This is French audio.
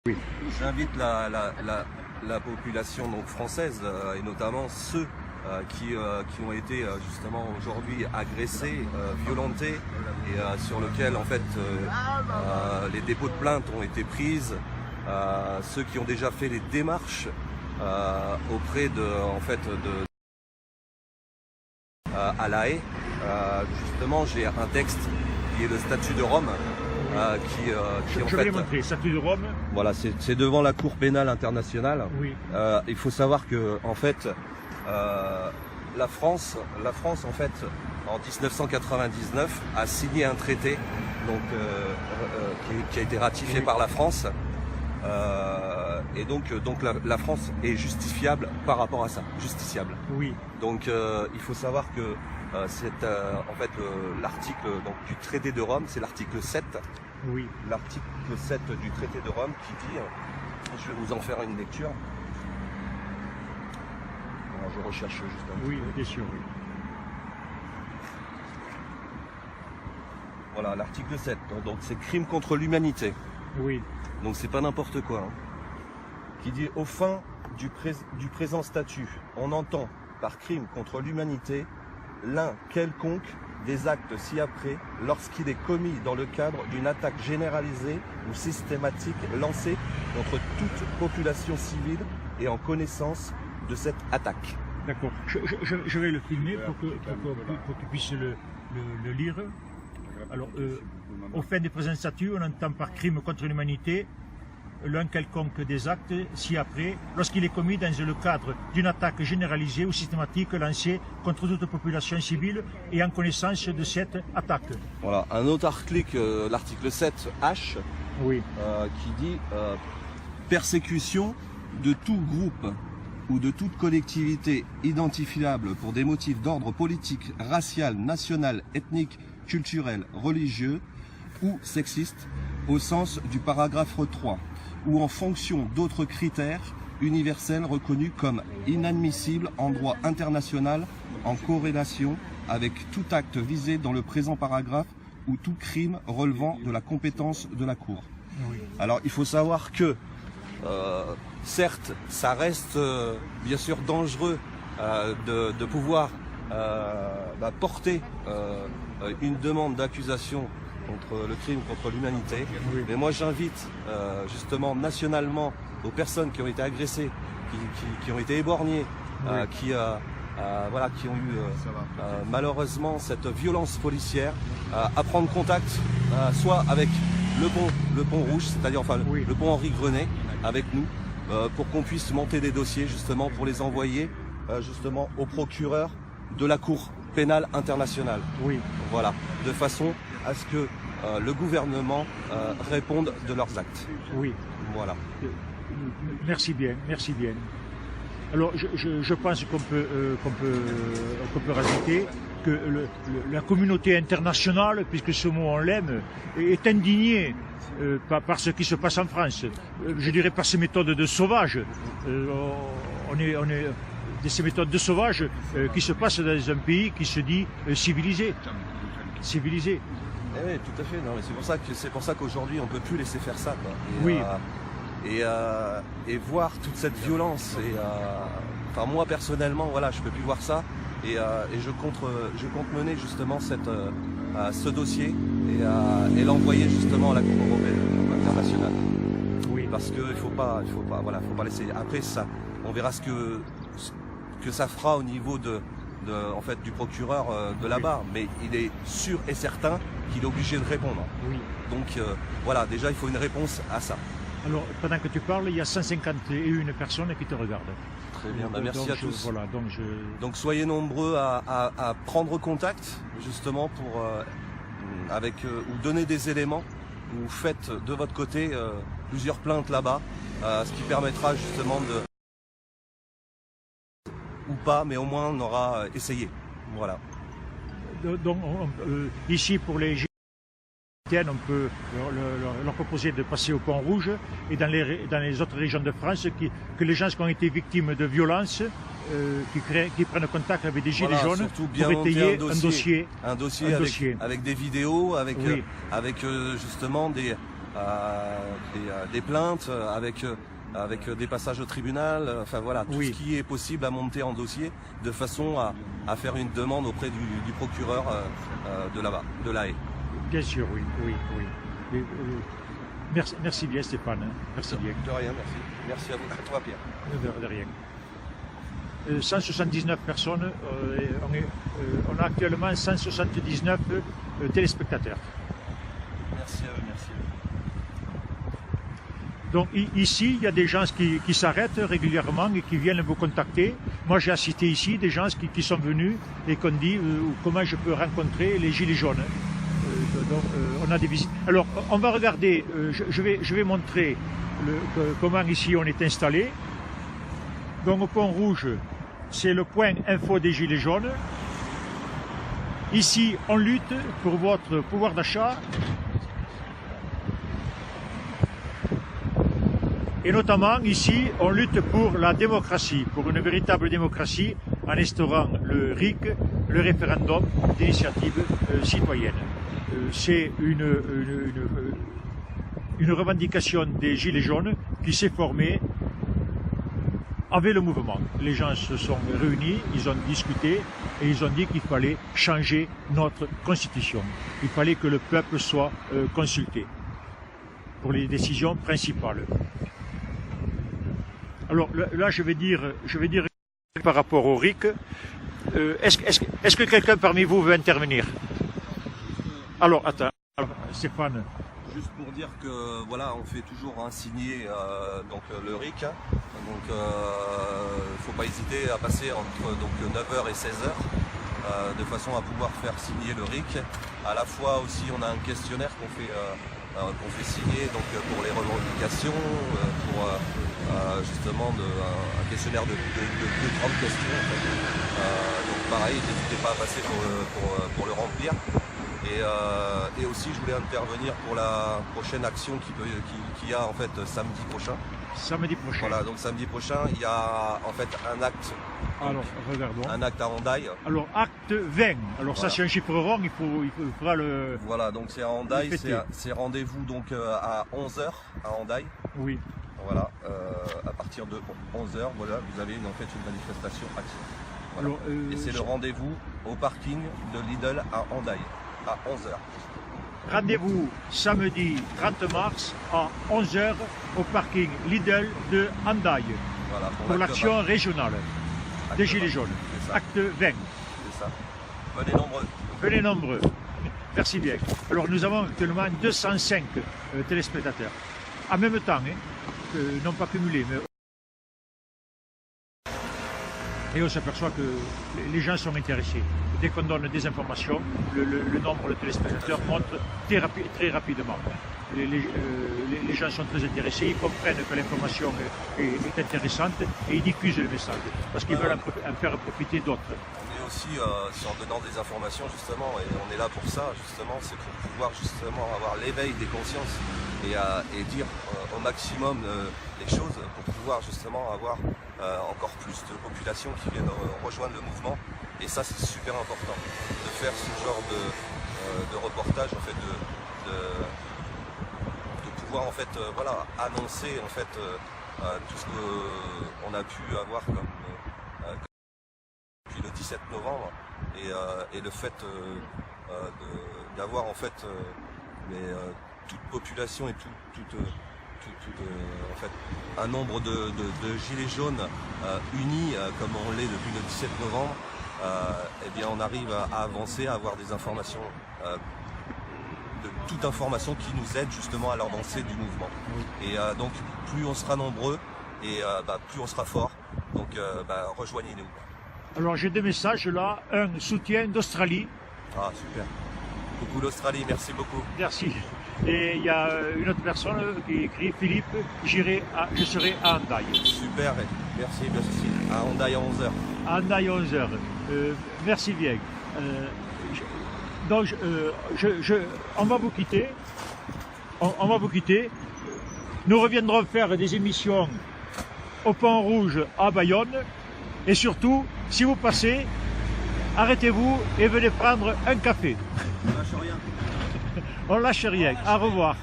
Oui. J'invite la population donc française et notamment ceux qui ont été justement aujourd'hui agressés, violentés et sur lesquels en fait les dépôts de plainte ont été prises, ceux qui ont déjà fait les démarches auprès à La Haye. Justement, j'ai un texte qui est le statut de Rome. Je vais montrer, statut de Rome. Voilà, c'est devant la Cour pénale internationale. Oui. Il faut savoir que en fait, la France en fait en 1999 a signé un traité donc qui a été ratifié par la France. Et donc la France est justifiable par rapport à ça, justiciable. Oui. Donc il faut savoir que c'est en fait l'article du traité de Rome, c'est l'article 7. Oui. L'article 7 du traité de Rome qui dit, je vais vous en faire une lecture. Alors, je recherche juste un Oui, peu. bien sûr, oui. Voilà, l'article 7. Donc c'est crime contre l'humanité. Oui. Donc c'est pas n'importe quoi. Hein. Qui dit au fin du présent statut, on entend par crime contre l'humanité l'un quelconque des actes ci-après lorsqu'il est commis dans le cadre d'une attaque généralisée ou systématique lancée contre toute population civile et en connaissance de cette attaque. D'accord. Je vais le filmer pour que tu puisses le lire. Alors, au fin des présents statuts, on entend par crime contre l'humanité l'un quelconque des actes ci-après, lorsqu'il est commis dans le cadre d'une attaque généralisée ou systématique lancée contre toute population civile et en connaissance de cette attaque. Voilà, un autre article, l'article 7H, oui. Qui dit persécution de tout groupe ou de toute collectivité identifiable pour des motifs d'ordre politique, racial, national, ethnique, culturel, religieux ou sexiste, au sens du paragraphe 3, ou en fonction d'autres critères universels reconnus comme inadmissibles en droit international en corrélation avec tout acte visé dans le présent paragraphe ou tout crime relevant de la compétence de la Cour. Oui. Alors il faut savoir que certes ça reste bien sûr dangereux de pouvoir porter une demande d'accusation contre le crime contre l'humanité. Oui. Mais moi j'invite justement nationalement aux personnes qui ont été agressées, qui ont été éborgnées, oui. Qui ont eu malheureusement cette violence policière, à prendre contact soit avec le pont rouge, c'est-à-dire oui. Le pont Henri Grenet avec nous, pour qu'on puisse monter des dossiers justement pour les envoyer justement au procureur de la Cour pénale internationale. Oui. Voilà, de façon à ce que le gouvernement réponde de leurs actes. Oui. Voilà. Merci bien, merci bien. Alors je pense qu'on peut rajouter que la communauté internationale, puisque ce mot on l'aime, est indignée par ce qui se passe en France. Je dirais par ces méthodes de sauvages. On est ces méthodes de sauvages qui se passent dans un pays qui se dit civilisé. Civilisé. Eh oui, tout à fait. Non, mais c'est pour ça qu'aujourd'hui on peut plus laisser faire ça, quoi. Et voir toute cette violence. Enfin moi personnellement, voilà, je peux plus voir ça. Et je compte mener justement ce dossier et l'envoyer justement à la Cour européenne internationale. Oui. Parce que il faut pas laisser. Après ça, on verra ce que ça fera au niveau en fait du procureur de là-bas, mais il est sûr et certain qu'il est obligé de répondre. Oui. Donc voilà, déjà il faut une réponse à ça. Alors pendant que tu parles, il y a 151 personnes qui te regardent. Très bien, merci à tous. Voilà, donc soyez nombreux à prendre contact justement pour ou donner des éléments, ou faites de votre côté plusieurs plaintes là-bas, ce qui permettra justement de ou pas, mais au moins on aura essayé. Voilà. Donc ici pour les on peut leur proposer de passer au Pont Rouge, et dans les autres régions de France, que les gens qui ont été victimes de violences, qui prennent contact avec des gilets jaunes pour étayer un dossier avec des vidéos, avec justement des plaintes, avec des passages au tribunal, enfin voilà, tout ce qui est possible à monter en dossier de façon à faire une demande auprès du procureur de La Haye. Bien sûr, oui. Merci bien Stéphane, merci bien. De rien, merci. Merci à vous, à toi Pierre. De rien. 179 personnes, on a actuellement 179 téléspectateurs. Merci à eux, merci. Donc ici, il y a des gens qui s'arrêtent régulièrement et qui viennent vous contacter. Moi, j'ai assisté ici des gens qui sont venus et qui ont dit comment je peux rencontrer les Gilets jaunes. Donc, on a des visites. Alors, on va regarder, je vais montrer comment ici on est installé. Donc, au Pont Rouge, c'est le point info des Gilets jaunes. Ici, on lutte pour votre pouvoir d'achat. Et notamment, ici, on lutte pour la démocratie, pour une véritable démocratie, en instaurant le RIC, le référendum d'initiative citoyenne. C'est une revendication des Gilets jaunes qui s'est formée avec le mouvement. Les gens se sont réunis, ils ont discuté et ils ont dit qu'il fallait changer notre constitution. Il fallait que le peuple soit consulté pour les décisions principales. Alors là, je vais dire par rapport au RIC, est-ce que quelqu'un parmi vous veut intervenir? Alors, attends, Stéphane. Juste pour dire que voilà, on fait toujours signer donc le RIC. Donc faut pas hésiter à passer entre 9h et 16h de façon à pouvoir faire signer le RIC. À la fois aussi, on a un questionnaire qu'on fait signer donc pour les revendications, pour justement un questionnaire de 30 questions. En fait. Donc pareil, n'hésitez pas à passer pour le remplir. Et aussi, je voulais intervenir pour la prochaine action qu'il y a en fait samedi prochain. Samedi prochain. Voilà, donc samedi prochain, il y a en fait un acte. Alors, regardons. Un acte à Hendaye. Alors, acte 20. Alors, voilà. Ça, c'est un chiffre rond, il faudra le. Voilà, donc c'est à Hendaye, c'est rendez-vous donc à 11h à Hendaye. Oui. Voilà, à partir de 11h, voilà, vous avez en fait une manifestation action. Voilà. Alors, et c'est le rendez-vous au parking de Lidl à Hendaye. À 11h. Rendez-vous samedi 30 mars à 11h au parking Lidl de Hendaye. Voilà, pour l'action régionale des Gilets jaunes. Acte 20. C'est ça. Venez nombreux. Venez nombreux. Merci bien. Alors nous avons actuellement 205 téléspectateurs. En même temps, non pas cumulés, mais... Et on s'aperçoit que les gens sont intéressés. Dès qu'on donne des informations, le nombre de téléspectateurs monte très rapidement. Les gens sont très intéressés, ils comprennent que l'information est intéressante et ils diffusent le message parce qu'ils veulent en faire profiter d'autres. On est aussi en donnant des informations justement, et on est là pour ça justement, c'est pour pouvoir justement avoir l'éveil des consciences et dire au maximum les choses pour pouvoir justement avoir encore plus de population qui viennent rejoindre le mouvement. Et ça, c'est super important de faire ce genre de reportage, en fait, de pouvoir en fait, voilà, annoncer en fait tout ce qu'on a pu avoir comme depuis le 17 novembre et le fait d'avoir en fait toute population et en fait, un nombre de gilets jaunes unis comme on l'est depuis le 17 novembre. Eh bien on arrive à avancer, à avoir des informations, de toute information qui nous aide justement à l'avancée du mouvement. Et donc plus on sera nombreux et plus on sera fort, donc rejoignez-nous. Alors j'ai deux messages là, un soutien d'Australie. Ah super, coucou l'Australie, merci beaucoup. Merci. Et il y a une autre personne qui écrit Philippe, je serai à Hendaye. Super, merci à Hendaye à 11h. À Hendaye à 11h. Merci bien. Donc on va vous quitter. On va vous quitter. Nous reviendrons faire des émissions au Pont Rouge à Bayonne. Et surtout, si vous passez, arrêtez-vous et venez prendre un café. On lâche rien. On lâche rien. Au revoir.